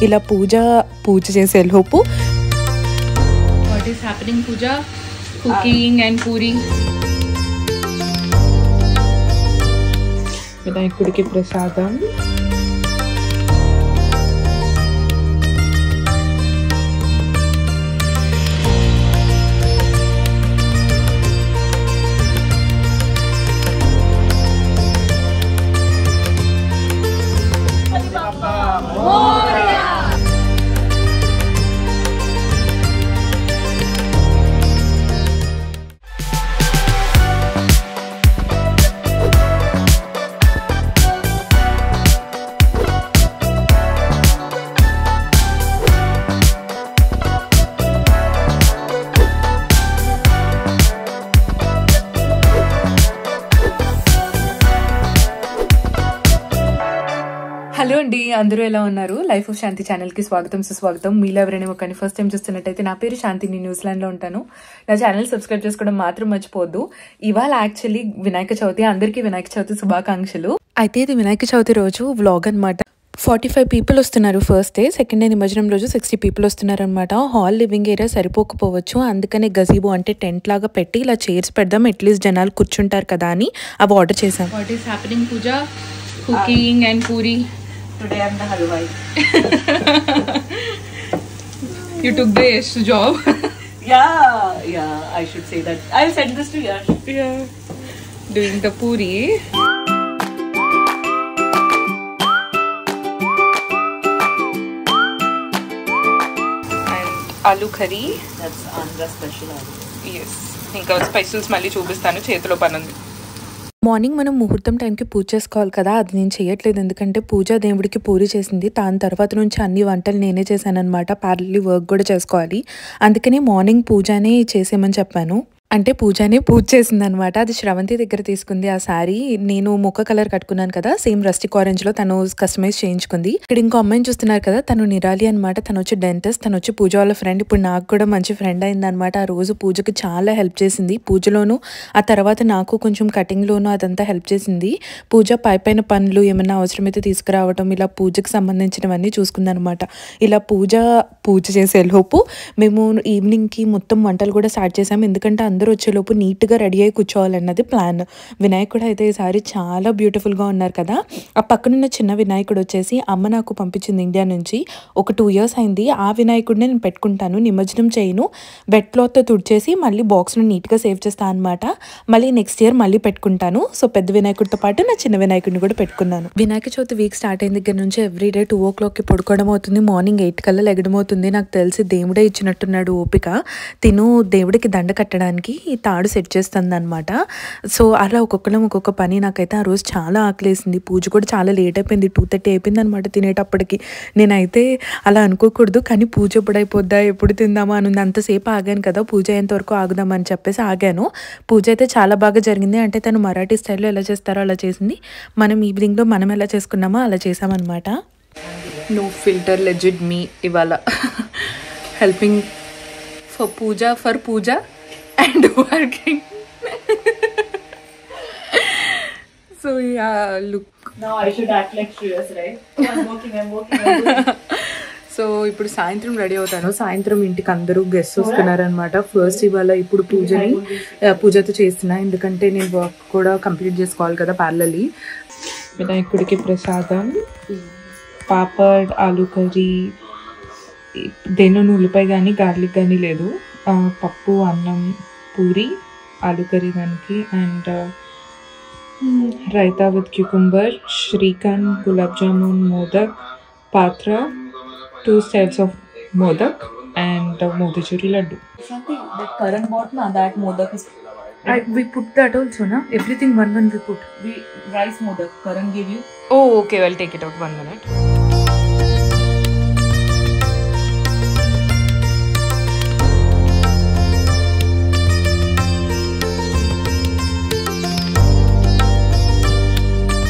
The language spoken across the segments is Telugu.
ఇలా పూజ చేసే లోపు what is happening puja cooking and puri వినాయకుడికి ప్రసాదం హలో అండి, అందరూ ఎలా ఉన్నారు? లైఫ్ ఆఫ్ శాంతి ఛానల్ కి స్వాగతం సుస్వాగతం. మీలో ఎవరైనా ఒక ఫస్ట్ టైం చూస్తున్నట్టయితే నా పేరు శాంతి, నేను న్యూజిలాండ్ లో ఉంటాను. నా ఛానల్ సబ్స్క్రైబ్ చేసుకోవడం మాత్రం మర్చిపోవద్దు. ఇవాళ యాక్చువల్లీ వినాయక చవితి, అందరికీ వినాయక చవితి శుభాకాంక్షలు. అయితే ఇది వినాయక చవితి రోజు వ్లాగ్ అనమాట. 45 పీపుల్ వస్తున్నారు ఫస్ట్ డే. సెకండ్ డే నిమజ్జనం రోజు 60 పీపుల్ వస్తున్నారు అనమాట. హాల్ లివింగ్ ఏరియా సరిపోకపోవచ్చు, అందుకనే గజీబో అంటే టెంట్ లాగా పెట్టి ఇలా చైర్స్ పెడదాం, అట్లీస్ట్ జనాలు కూర్చుంటారు కదా అని అవి ఆర్డర్ చేసాం. What is happening puja cooking and puri. Today I'm the halwai. You took the Yash job. Yeah, I should say that. I'll send this to Yash. Yeah. Doing the puri. And aloo curry. That's Andhra special aloo. Yes. ఇంకా స్పెషల్స్ మళ్ళీ చూపిస్తాను, చేతిలో పని ఉంది. మార్నింగ్ మనం ముహూర్తం టైంకి పూజ చేసుకోవాలి కదా, అది నేను చేయట్లేదు. ఎందుకంటే పూజ దేవుడికి పూరి చేసింది, దాని తర్వాత నుంచి అన్ని వంటలు నేనే చేశాను అనమాట. ప్యారలీ వర్క్ కూడా చేసుకోవాలి, అందుకని మార్నింగ్ పూజనే చేసేయమని చెప్పాను. అంటే పూజనే పూజ చేసింది అనమాట. అది శ్రవంతి దగ్గర తీసుకుంది ఆ శారీ. నేను మొక్క కలర్ కట్టుకున్నాను కదా, సేమ్ రస్టిక్ ఆరెంజ్ లో తను కస్టమైజ్ చేయించుకుంది. ఇక్కడ ఇంకో అమ్మాయిని చూస్తున్నారు కదా, తను నిరాలి అనమాట. తను వచ్చి డెంటిస్ట్, తను వచ్చి పూజ వాళ్ళ ఫ్రెండ్. ఇప్పుడు నాకు కూడా మంచి ఫ్రెండ్ అయింది అనమాట. ఆ రోజు పూజకి చాలా హెల్ప్ చేసింది, పూజలోను ఆ తర్వాత నాకు కొంచెం కటింగ్ లోను అదంతా హెల్ప్ చేసింది. పూజ పైన పనులు ఏమైనా అవసరమైతే తీసుకురావటం, ఇలా పూజకు సంబంధించినవన్నీ చూసుకుంది అనమాట. ఇలా పూజ చేసే లోపు మేము ఈవినింగ్ కి మొత్తం వంటలు కూడా స్టార్ట్ చేసాము. ఎందుకంటే అందరూ వచ్చేలోపు నీట్గా రెడీ అయ్యి కూర్చోవాలన్నది ప్లాన్. వినాయకుడు అయితే ఈసారి చాలా బ్యూటిఫుల్గా ఉన్నారు కదా. ఆ పక్కనున్న చిన్న వినాయకుడు వచ్చేసి అమ్మ నాకు పంపించింది ఇండియా నుంచి. ఒక 2 years అయింది. ఆ వినాయకుడిని నేను పెట్టుకుంటాను, నిమజ్జనం చేయను, వెట్ క్లాత్తో తుడిచేసి మళ్ళీ బాక్స్ను నీట్గా సేవ్ చేస్తాను అనమాట. మళ్ళీ నెక్స్ట్ ఇయర్ మళ్ళీ పెట్టుకుంటాను. సో పెద్ద వినాయకుడితో పాటు నా చిన్న వినాయకుడిని కూడా పెట్టుకున్నాను. వినాయక చవితి వీక్ స్టార్ట్ అయిన దగ్గర నుంచి ఎవ్రీడే 2 o'clockకి పడుకోవడం అవుతుంది, మార్నింగ్ 8 కల్లా లెగడం అవుతుంది. నాకు తెలిసి దేవుడే ఇచ్చినట్టున్నాడు ఓపిక. తిను దేవుడికి దండ కట్టడానికి ఈ తాడు సెట్ చేస్తుంది అనమాట. సో అలా ఒక్కొక్కరం ఒక్కొక్క పని. నాకైతే ఆ రోజు చాలా ఆకలేసింది. పూజ కూడా చాలా లేట్ అయిపోయింది, 2:30 అయిపోయింది అనమాట తినేటప్పటికి. నేనైతే అలా అనుకోకూడదు, కానీ పూజ ఎప్పుడు అయిపోద్దా, ఎప్పుడు తిందామా అని అంతసేపు ఆగాను కదా, పూజ అయ్యేంత వరకు ఆగుదామని చెప్పేసి ఆగాను. పూజ అయితే చాలా బాగా జరిగింది. అంటే తను మరాఠీ స్టైల్లో ఎలా చేస్తారో అలా చేసింది. మనం ఈవినింగ్లో మనం ఎలా చేసుకున్నామో అలా చేసామన్నమాట. నో ఫిల్టర్, లెజిట్ మీ ఇవాళ helping for puja and working. So yeah, look. Now I should act like Shreyas, right? I'm working. So ఇప్పుడు సాయంత్రం రెడీ అవుతాను. సాయంత్రం ఇంటికి అందరూ గెస్ట్ వస్తున్నారనమాట. ఫస్ట్ ఇవాళ ఇప్పుడు పూజతో చేస్తున్నా, ఎందుకంటే నేను వర్క్ కూడా కంప్లీట్ చేసుకోవాలి కదా ప్యారలీ. వినాయకుడికి ప్రసాదం, పాపడ్, ఆలూ కర్రీ, దేనిలోనూ ఉల్లిపాయ కానీ గార్లిక్ కానీ లేదు, పప్పు, అన్నం, పూరి, ఆలూ కర్రీ దానికి, and raita with cucumber, shrikhand, gulab jamun, modak, పాత్ర, 2 types of modak, and motichuri laddu. Something that Karan bought na, that modak is. We put that also, na? Everything one we put. Rice modak Karan gave you. Oh, okay. I'll take it out 1 minute.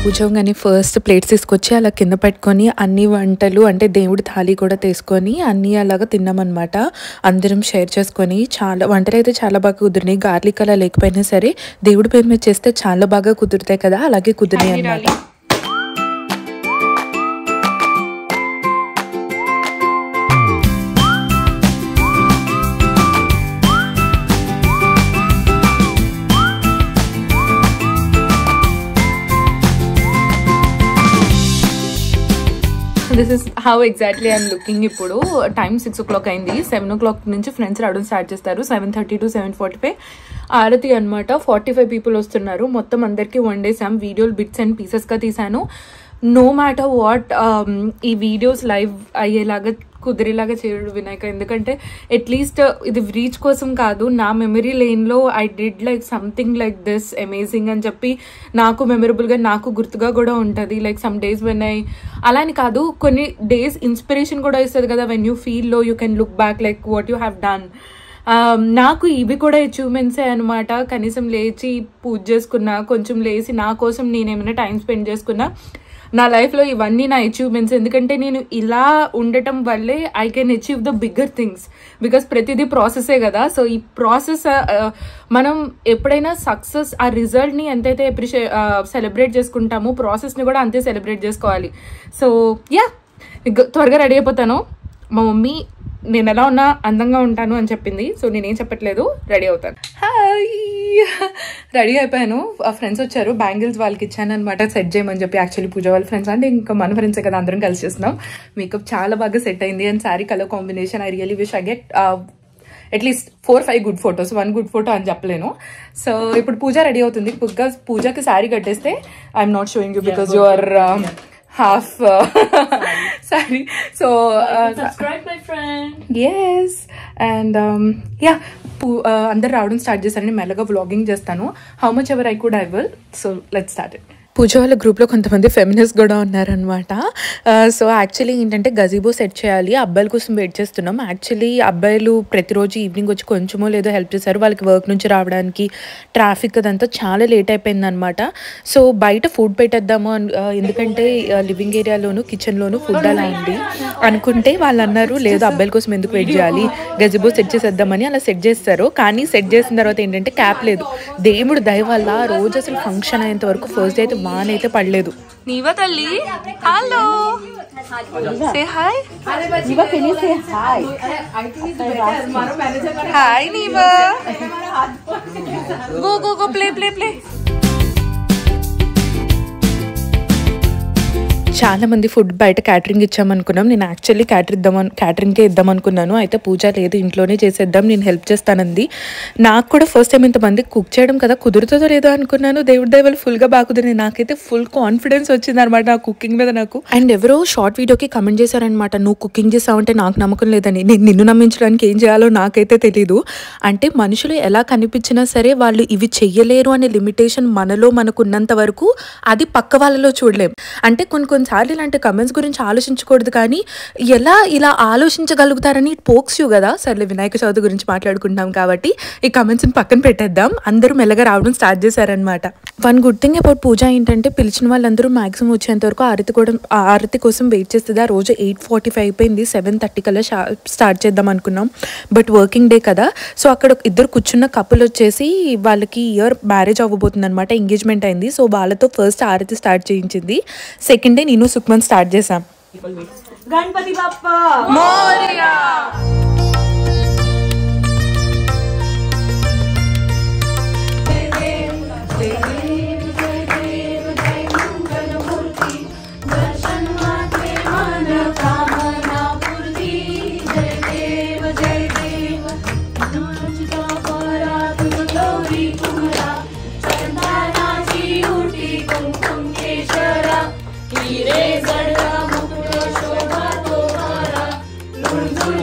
పూజంగానే ఫస్ట్ ప్లేట్స్ తీసుకొచ్చి అలా కింద పెట్టుకొని అన్ని వంటలు అంటే దేవుడి థాలి కూడా తీసుకొని అన్నీ అలాగా తిన్నామన్నమాట. అందరం షేర్ చేసుకొని చాలా వంటలు అయితే చాలా బాగా కుదిరినాయి. గార్లిక్ అలా లేకపోయినా సరే దేవుడి పేరు మీద చేస్తే చాలా బాగా కుదురుతాయి కదా, అలాగే కుదిరినాయి అన్నమాట. This is how exactly I'm looking. ఇప్పుడు టైం 6 o'clock అయింది. 7 o'clock నుంచి ఫ్రెండ్స్ రావడం స్టార్ట్ చేస్తారు. 7:30 to 7:45 ఆరతి అనమాట. 45 people వస్తున్నారు. మొత్తం అందరికీ వండేసాం. వీడియోలు బిట్స్ అండ్ పీసెస్గా తీసాను. నో మ్యాటర్ వాట్ ఈ వీడియోస్ లైవ్ అయ్యేలాగా కుదిరేలాగా చేయడు వినాయక. ఎందుకంటే అట్లీస్ట్ ఇది రీచ్ కోసం కాదు, నా మెమరీ లేన్లో I did like something like this amazing అని చెప్పి నాకు మెమరబుల్గా, నాకు గుర్తుగా కూడా ఉంటుంది. లైక్ సమ్ డేస్ వెన్ అలా అని కాదు, కొన్ని డేస్ ఇన్స్పిరేషన్ కూడా ఇస్తుంది కదా. వెన్ యూ ఫీల్ లో you can look back like what you have done. నాకు ఇవి కూడా అచీవ్మెంట్సే అనమాట. కనీసం లేచి పూజ చేసుకున్నా, కొంచెం లేచి నా కోసం నేనేమైనా టైం స్పెండ్ చేసుకున్నా, నా లైఫ్లో ఇవన్నీ నా అచీవ్మెంట్స్. ఎందుకంటే నేను ఇలా ఉండటం వల్లే I can achieve the bigger things. Because ప్రతిదీ ప్రాసెసే కదా. సో ఈ ప్రాసెస్ మనం ఎప్పుడైనా సక్సెస్, ఆ రిజల్ట్ని ఎంతైతే సెలబ్రేట్ చేసుకుంటామో ప్రాసెస్ని కూడా అంతే సెలబ్రేట్ చేసుకోవాలి. సో యా, త్వరగా రెడీ అయిపోతాను. మా మమ్మీ నేను ఎలా ఉన్నా అందంగా ఉంటాను అని చెప్పింది. సో నేనేం చెప్పట్లేదు, రెడీ అవుతాను. హాయ్, రెడీ అయిపోయాను. ఫ్రెండ్స్ వచ్చారు, బ్యాంగిల్స్ వాళ్ళకి ఇచ్చాను అనమాట సెట్ చేయమని చెప్పి. యాక్చువల్లీ పూజ వాళ్ళ ఫ్రెండ్స్ అంటే ఇంకా మన ఫ్రెండ్సే కదా, అందరం కలిసి చేస్తున్నాం. మేకప్ చాలా బాగా సెట్ అయింది. And sari colour combination I really wish I get at least 4-5 good photos. 1 good photo అని చెప్పలేను. సో ఇప్పుడు పూజ రెడీ అవుతుంది. పూజకి శారీ కట్టేస్తే I'm not showing you because you are half sorry. So subscribe my friend. Yes. And yeah, అందరు రావడం స్టార్ట్ చేశారని మెల్లగా వ్లాగింగ్ చేస్తాను. How much ever I could I will. So let's start it. Pooja వాళ్ళ గ్రూప్లో కొంతమంది ఫెమినిస్ట్ కూడా ఉన్నారనమాట. సో యాక్చువల్లీ ఏంటంటే గజీబో సెట్ చేయాలి, అబ్బాయిల కోసం వెయిట్ చేస్తున్నాం. యాక్చువల్లీ అబ్బాయిలు ప్రతిరోజు ఈవినింగ్ వచ్చి కొంచెమో లేదో హెల్ప్ చేశారు. వాళ్ళకి వర్క్ నుంచి రావడానికి ట్రాఫిక్ అదంతా చాలా లేట్ అయిపోయింది అనమాట. సో బయట ఫుడ్ పెట్టేద్దాము ఎందుకంటే లివింగ్ ఏరియాలోను కిచెన్లోను ఫుడ్ అలా ఉంది అనుకుంటే వాళ్ళు అన్నారు లేదు అబ్బాయిల కోసం ఎందుకు వెయిట్ చేయాలి, గజీబో సెట్ చేసేద్దామని అలా సెట్ చేస్తారు. కానీ సెట్ చేసిన తర్వాత ఏంటంటే క్యాప్ లేదు. దేవుడు దయ వల్ల రోజు అసలు ఫంక్షన్ అయ్యేంత వరకు ఫస్ట్ డే అయితే వానైతే పడలేదు. నీవా తల్లి, hello, say hi. Hi Niva, go go go play play play. చాలా మంది ఫుడ్ బయట క్యాటరింగ్ ఇచ్చామనుకున్నాం. నేను యాక్చువల్లీ క్యాటరింగ్కే ఇద్దాం అనుకున్నాను. అయితే పూజ లేదు, ఇంట్లోనే చేసేద్దాం, నేను హెల్ప్ చేస్తానంది. నాకు కూడా ఫస్ట్ టైం ఇంతమంది కుక్ చేయడం కదా, కుదురుతుందో లేదో అనుకున్నాను. దేవుడి దయవల్ల ఫుల్గా బాగా కుదిరింది. నాకైతే ఫుల్ కాన్ఫిడెన్స్ వచ్చింది అనమాట నా కుకింగ్ మీద నాకు. అండ్ ఎవరో షార్ట్ వీడియోకి కమెంట్ చేశారనమాట, నువ్వు కుకింగ్ చేసావంటే నాకు నమ్మకం లేదని. నేను నిన్ను నమ్మించడానికి ఏం చేయాలో నాకైతే తెలీదు. అంటే మనుషులు ఎలా కనిపించినా సరే వాళ్ళు ఇవి చెయ్యలేరు అనే లిమిటేషన్ మనలో మనకున్నంత వరకు అది పక్క వాళ్ళలో చూడలేం. అంటే కొన్నిసార్లు ఇలాంటి కమెంట్స్ గురించి ఆలోచించకూడదు, కానీ ఎలా ఇలా ఆలోచించగలుగుతారని ఇట్ పోక్స్ యూ కదా. సర్లే వినాయక చవితి గురించి మాట్లాడుకుంటాం కాబట్టి ఈ కమెంట్స్ని పక్కన పెట్టేద్దాం. అందరూ మెల్లగా రావడం స్టార్ట్ చేశారనమాట. వన్ గుడ్ థింగ్ అబౌట్ పూజ ఏంటంటే పిలిచిన వాళ్ళందరూ మాక్సిమం వచ్చేంత వరకు ఆరతి కోసం వెయిట్ చేస్తుంది. ఆ రోజు 8:45 అయిపోయింది. 7:30 కల్లా స్టార్ట్ చేద్దాం అనుకున్నాం. బట్ వర్కింగ్ డే కదా, సో అక్కడ ఇద్దరు కూర్చున్న కపుల్ వచ్చేసి వాళ్ళకి ఇయర్ మ్యారేజ్ అవ్వబోతుంది అనమాట, ఎంగేజ్మెంట్ అయింది. సో వాళ్ళతో ఫస్ట్ ఆరతి స్టార్ట్ చేయించింది. సెకండ్ డే నేను సుక్మన్ స్టార్ట్ చేశాం. గణపతి బప్పా మోరియా. रे गढ़ा मुकुट शोभा तोहारा, लुढ़ लुढ़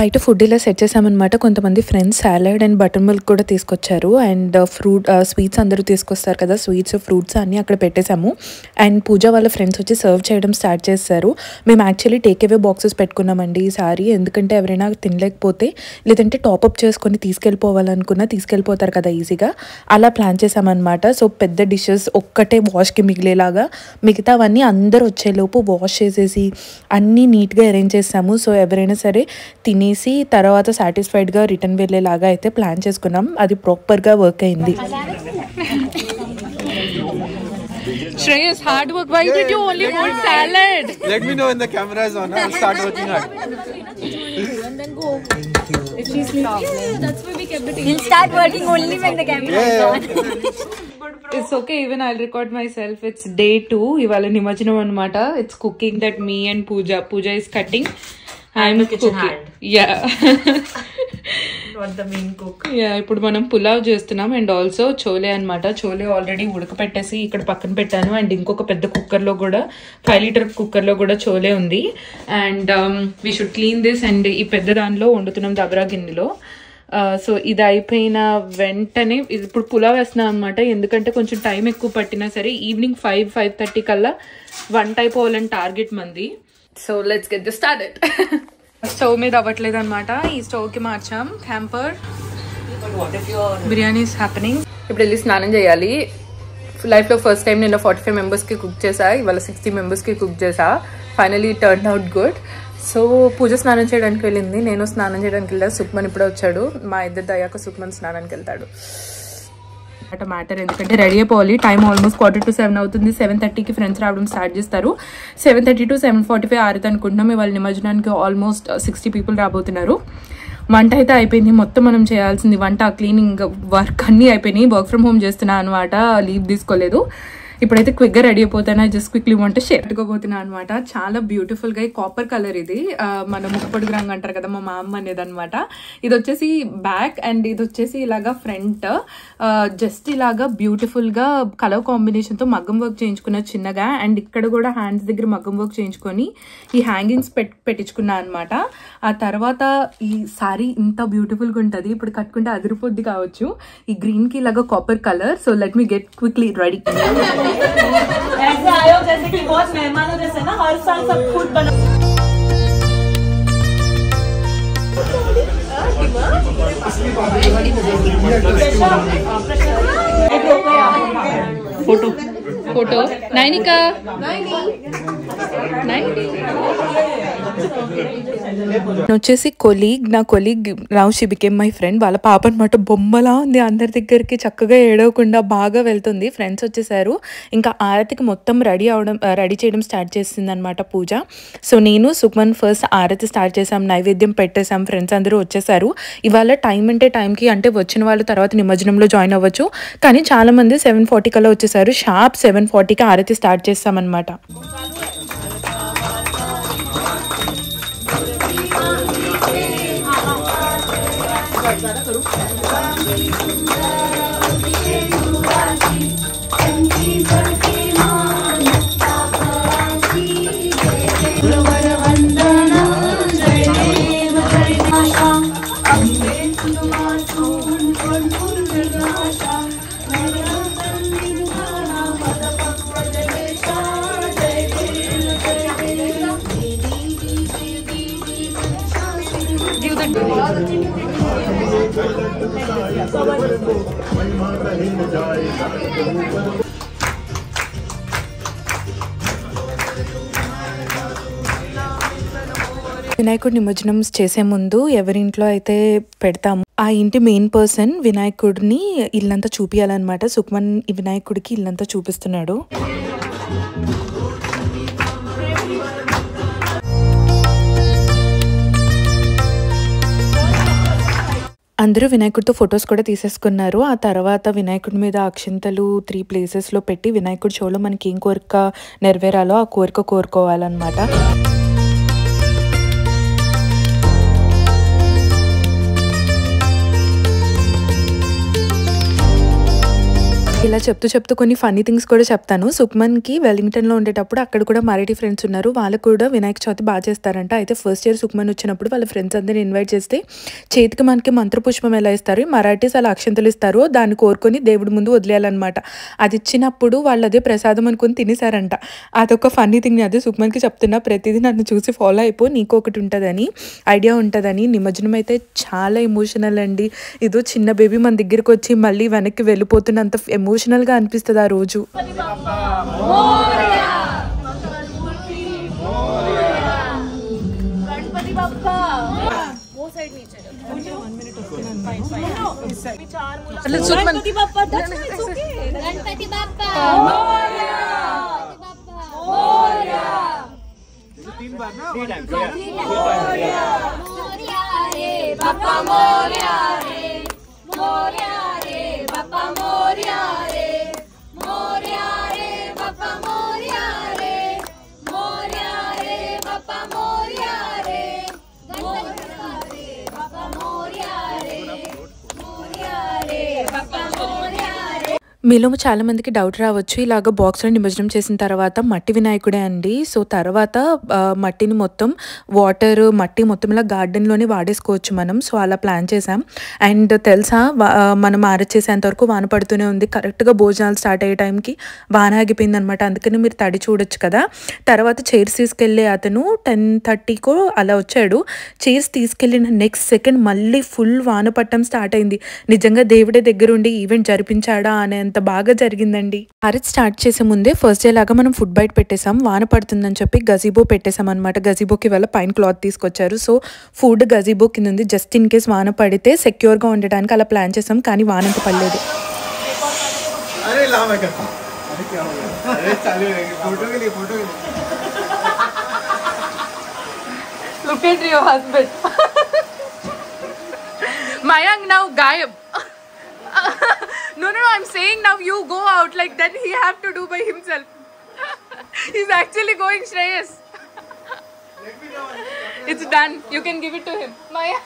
బయట ఫుడ్ ఇలా సెట్ చేసామన్నమాట. కొంతమంది friends salad and butter milk కూడా తీసుకొచ్చారు. అండ్ స్వీట్స్ అందరూ తీసుకొస్తారు కదా, స్వీట్స్ ఫ్రూట్స్ అన్నీ అక్కడ పెట్టేశాము. అండ్ పూజ వాళ్ళ ఫ్రెండ్స్ వచ్చి సర్వ్ చేయడం స్టార్ట్ చేస్తారు. మేము యాక్చువల్లీ టేక్ అవే బాక్సెస్ పెట్టుకున్నామండి ఈసారి. ఎందుకంటే ఎవరైనా తినలేకపోతే లేదంటే టాప్అప్ చేసుకొని తీసుకెళ్ళిపోవాలనుకున్నా తీసుకెళ్ళిపోతారు కదా ఈజీగా, అలా ప్లాన్ చేసామన్నమాట. సో పెద్ద డిషెస్ ఒక్కటే వాష్కి మిగిలేలాగా, మిగతావన్నీ అందరూ వచ్చేలోపు వాష్ చేసేసి అన్నీ నీట్గా అరేంజ్ చేసాము. సో ఎవరైనా సరే తినేసి తర్వాత సాటిస్ఫైడ్గా రిటర్న్ వెళ్ళేలాగా అయితే ప్లాన్ చేసుకున్నాం. అది ప్రాపర్గా వర్క్ అయింది. Shreyas, hard work. Why did you only hold salad? Let me know when the camera is on. I'll start working hard. And then go. If she's sleeping, that's why we kept it. He'll start working only when the camera is on. It's okay, even I'll record myself. It's day 2. Ivala Nimajjanam anamata. It's cooking that me and Pooja is cutting. I'm cooking. Yeah. Not the main cook. Yeah, ఇప్పుడు మనం పులావ్ చేస్తున్నాం. అండ్ ఆల్సో చోలే అనమాట. చోలే ఆల్రెడీ ఉడకపెట్టేసి ఇక్కడ పక్కన పెట్టాను. అండ్ ఇంకొక పెద్ద కుక్కర్లో కూడా 5 లీటర్ కుక్కర్లో కూడా చోలే ఉంది. And we should clean this. And ఈ పెద్ద దానిలో వండుతున్నాం దబరా గిన్నెలో. సో ఇది అయిపోయిన వెంటనే ఇప్పుడు పులావ్ వేస్తున్నాం అనమాట. ఎందుకంటే కొంచెం టైం ఎక్కువ పట్టినా సరే ఈవినింగ్ 5-5:30 కల్లా వంట అయిపోవాలని టార్గెట్ మంది. So let's get this started. Stove మీద అవ్వట్లేదు అనమాట. ఈ స్టవ్కి మార్చాం. Hamper biryani is happening. ఇప్పుడు వెళ్ళి స్నానం చేయాలి. లైఫ్లో ఫస్ట్ టైం నేను 45 మెంబర్స్కి కుక్ చేసా. ఇవాళ 60 మెంబర్స్కి కుక్ చేసా. Finally turn out good. So Pooja స్నానం చేయడానికి వెళ్ళింది, నేను స్నానం చేయడానికి వెళ్ళా. సుక్మన్ ఇప్పుడే వచ్చాడు. మా ఇద్దరు అయ్యాక సుక్మన్ స్నానానికి వెళ్తాడు మ్యాటర్. ఎందుకంటే రెడీ అయిపోవాలి. టైం ఆల్మోస్ట్ 6:45 అవుతుంది. 7:30కి ఫ్రెండ్స్ రావడం స్టార్ట్ చేస్తారు. 7:30 to 7:45 ఆరుతుంది అనుకుంటున్నాం. ఇవాళ నిమజ్జనానికి ఆల్మోస్ట్ 60 పీపుల్ రాబోతున్నారు. వంట అయితే అయిపోయింది. మొత్తం మనం చేయాల్సింది వంట, క్లీనింగ్ వర్క్ అన్నీ అయిపోయినాయి. వర్క్ ఫ్రమ్ హోమ్ చేస్తున్నా అనమాట, లీవ్ తీసుకోలేదు. ఇప్పుడైతే క్విక్గా రెడీ అయిపోతాను. జస్ట్ క్విక్లీ వంట షేర్ పెట్టుకోబోతున్నా అనమాట. చాలా బ్యూటిఫుల్ గా కాపర్ కలర్ ఇది మన ముక్కపొడుగు రంగు అంటారు కదా, మా అమ్మ అనేది అనమాట. ఇది వచ్చేసి బ్యాక్ అండ్ ఇది వచ్చేసి ఇలాగా ఫ్రంట్. జస్ట్ ఇలాగా బ్యూటిఫుల్ గా కలర్ కాంబినేషన్ తో మగ్గం వర్క్ చేయించుకున్న చిన్నగా. అండ్ ఇక్కడ కూడా హ్యాండ్స్ దగ్గర మగ్గం వర్క్ చేయించుకొని ఈ హ్యాంగింగ్స్ పెట్టించుకున్నా అనమాట. ఆ తర్వాత ఈ సారీ ఇంత బ్యూటిఫుల్ గా ఉంటది. ఇప్పుడు కట్టుకుంటే అదిరిపోద్ది కావచ్చు. ఈ గ్రీన్ కి ఇలాగా copper colour. So let me get quickly ready. ऐसे आयो जैसे कि बहुत मेहमानों जैसे ना, हर साल सब खुद बना. फोटो फोटो नैनिका వచ్చేసి కొలీగ్, నా colleague now she became my friend. వాళ్ళ పాప అనమాట. బొమ్మలా ఉంది. అందరి దగ్గరికి చక్కగా ఏడవకుండా బాగా వెళ్తుంది. ఫ్రెండ్స్ వచ్చేసారు. ఇంకా ఆరతికి మొత్తం రెడీ చేయడం స్టార్ట్ చేసింది అనమాట పూజ. సో నేను సుక్మన్ ఫస్ట్ ఆరతి స్టార్ట్ చేసాం, నైవేద్యం పెట్టేసాం. ఫ్రెండ్స్ అందరూ వచ్చేసారు. ఇవాళ టైం అంటే టైంకి, అంటే వచ్చిన వాళ్ళు తర్వాత నిమజ్జనంలో జాయిన్ అవ్వచ్చు. కానీ చాలా మంది 7:40 కల్లా వచ్చేసారు. షార్ప్ 7:40కి ఆరతి స్టార్ట్ చేస్తామన్నమాట. వినాయకుడి నిమజ్జనం చేసే ముందు ఎవరింట్లో అయితే పెడతాము ఆ ఇంటి మెయిన్ పర్సన్ వినాయకుడిని ఇల్లంతా చూపియాలన్నమాట. సుక్మన్ వినాయకుడికి ఇల్లంతా చూపిస్తున్నాడు. అందరూ వినాయకుడితో ఫొటోస్ కూడా తీసేసుకున్నారు. ఆ తర్వాత వినాయకుడి మీద అక్షంతలు 3 ప్లేసెస్లో పెట్టి వినాయకుడి షోలో మనకి ఏం కోరిక నెరవేరాలో ఆ కోరిక కోరుకోవాలన్నమాట. ఇలా చెప్తూ కొన్ని ఫన్నీ థింగ్స్ కూడా చెప్తాను. సుక్మన్కి వెలింగ్టన్లో ఉండేటప్పుడు అక్కడ కూడా మరాఠీ ఫ్రెండ్స్ ఉన్నారు. వాళ్ళు కూడా వినాయక చవితి బాగా చేస్తారంట. అయితే ఫస్ట్ ఇయర్ సుక్మన్ వచ్చినప్పుడు వాళ్ళ ఫ్రెండ్స్ అందరిని ఇన్వైట్ చేస్తే చేతికి మనకి మంత్రపుష్పం ఎలా ఇస్తారు, మరాఠీస్ అలా అక్షంతలు ఇస్తారు, దాన్ని కోరుకొని దేవుడి ముందు వదిలేయాలన్నమాట. అది ఇచ్చినప్పుడు వాళ్ళు అదే ప్రసాదం అనుకుని తినేసారంట. అదొక ఫన్నీ థింగ్. అదే సుక్మన్కి చెప్తున్నా, ప్రతిదీ నన్ను చూసి ఫాలో అయిపో, నీకు ఒకటి ఉంటుందని, ఐడియా ఉంటుందని. నిమజ్జనం అయితే చాలా ఎమోషనల్ అండి. ఏదో చిన్న బేబీ మన దగ్గరికి వచ్చి మళ్ళీ వెనక్కి వెళ్ళిపోతున్నంత ఎమోషనల్ గా అనిపిస్తుంది ఆ రోజు. మీలో చాలా మందికి డౌట్ రావచ్చు, ఇలాగ బాక్స్లో నిమజ్జనం చేసిన తర్వాత మట్టి వినాయకుడే అండి. సో తర్వాత మట్టిని మొత్తం మట్టి మొత్తం ఇలా గార్డెన్లోనే వాడేసుకోవచ్చు మనం. సో అలా ప్లాన్ చేసాం. అండ్ తెలుసా, మనం ఆరచేసేంత వరకు వాన పడుతూనే ఉంది. కరెక్ట్గా భోజనాలు స్టార్ట్ అయ్యే టైంకి వాన ఆగిపోయింది అనమాట. అందుకని మీరు తడి చూడొచ్చు కదా. తర్వాత చైర్స్ తీసుకెళ్ళే అతను 10:30కో అలా వచ్చాడు. చైర్స్ తీసుకెళ్ళిన నెక్స్ట్ సెకండ్ మళ్ళీ ఫుల్ వాన పట్టడం స్టార్ట్ అయింది. నిజంగా దేవుడే దగ్గరుండి ఈవెంట్ జరిపించాడా అనే అంత బాగా జరిగిందండి. హారతి స్టార్ట్ చేసే ముందే ఫస్ట్ డే లాగా మనం ఫుడ్ బయట పెట్టేసాం. వాన పడుతుందని చెప్పి గజీబో పెట్టేసాం అనమాట. గజీబోకి వాళ్ళ పైన క్లాత్ తీసుకొచ్చారు. సో ఫుడ్ గజీబో కింద ఉంది. జస్ట్ ఇన్ కేస్ వాన పడితే సెక్యూర్గా ఉండడానికి అలా ప్లాన్ చేసాం. కానీ వానంత పడలేదు. Look at your husband. Mayank now gayab. No, I'm saying now you go out, like then he have to do by himself. He's actually going Shreyas. It's done. You can give it to him. Maya.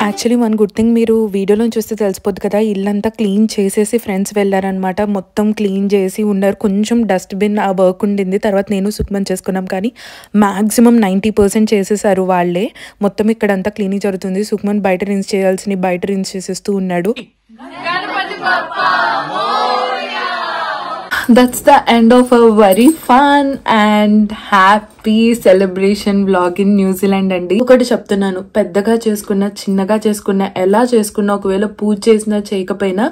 Actually one good thing, మీరు వీడియోలో చూస్తే తెలిసిపోద్ది కదా, ఇల్లంతా క్లీన్ చేసేసి ఫ్రెండ్స్ వెళ్ళారనమాట. మొత్తం క్లీన్ చేసి ఉన్నారు. కొంచెం డస్ట్బిన్ ఆ వర్క్ ఉండింది, తర్వాత నేను సుక్మన్ చేసుకున్నాం. కానీ మ్యాక్సిమం 90% చేసేసారు వాళ్ళే. మొత్తం ఇక్కడంతా క్లీనింగ్ జరుగుతుంది. సుక్మన్ బయట రిన్స్ చేయాల్సిన బయట రిన్స్ చేసేస్తూ ఉన్నాడు. That's the end of a very fun and happy celebration vlog in New Zealand అండి. ఒకటి చెప్తున్నాను, పెద్దగా చేసుకున్న చిన్నగా చేసుకున్న ఎలా చేసుకున్నా, ఒకవేళ పూజ చేసినా చేయకపోయినా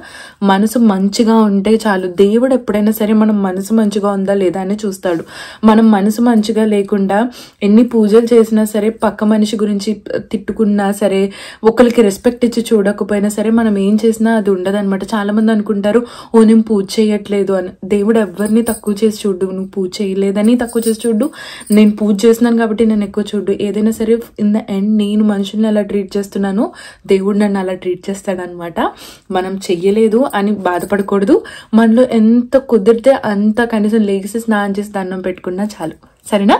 మనసు మంచిగా ఉంటే చాలు. దేవుడు ఎప్పుడైనా సరే మనం మనసు మంచిగా ఉందా లేదా అని చూస్తాడు. మనం మనసు మంచిగా లేకుండా ఎన్ని పూజలు చేసినా సరే, పక్క మనిషి గురించి తిట్టుకున్నా సరే, ఒకరికి రెస్పెక్ట్ ఇచ్చి చూడకపోయినా సరే, మనం ఏం చేసినా అది ఉండదన్నమాట. చాలా మంది అనుకుంటారు, ఓ నేను పూజ చేయట్లేదు అని. దేవుడు ఎవరిని తక్కువ చేసి చూడు. నువ్వు పూజ చేయలేదని తక్కువ చేసి చూడు, నేను పూజ చేస్తున్నాను కాబట్టి నేను ఎక్కువ చూడు. ఏదైనా సరే ఇన్ ద ఎండ్ నేను మనుషుల్ని ఎలా ట్రీట్ చేస్తున్నానో దేవుడు నన్ను అలా ట్రీట్ చేస్తాడనమాట. మనం చెయ్యలేదు అని బాధపడకూడదు. మనలో ఎంత కుదిరితే అంత కనీసం లేచి స్నానం చేసి దండం పెట్టుకున్నా చాలు. సరేనా?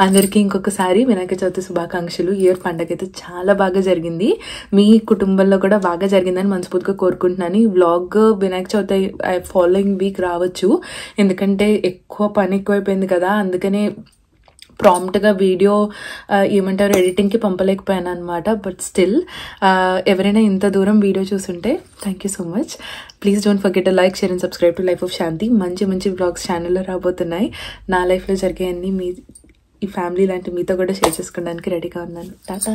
అందరికీ ఇంకొకసారి వినాయక చవితి శుభాకాంక్షలు. ఇయర్ పండగ అయితే చాలా బాగా జరిగింది. మీ కుటుంబంలో కూడా బాగా జరిగిందని మనస్ఫూర్తిగా కోరుకుంటున్నాను. ఈ vlog Vinayaka Chavithi following week రావచ్చు, ఎందుకంటే ఎక్కువ పని ఎక్కువైపోయింది కదా. అందుకనే ప్రాంప్ట్గా వీడియో ఏమంటారు ఎడిటింగ్కి పంపలేకపోయాను అనమాట. బట్ స్టిల్ ఎవరైనా ఇంత దూరం వీడియో చూసుంటే thank you so much. Please don't forget like, share and subscribe to life of Shanti. మంచి మంచి వ్లాగ్స్ ఛానల్లో రాబోతున్నాయి. నా లైఫ్లో జరిగాయన్నీ మీ ఈ ఫ్యామిలీ లాంటి మీతో కూడా షేర్ చేసుకోవడానికి రెడీగా ఉన్నాను. టాటా.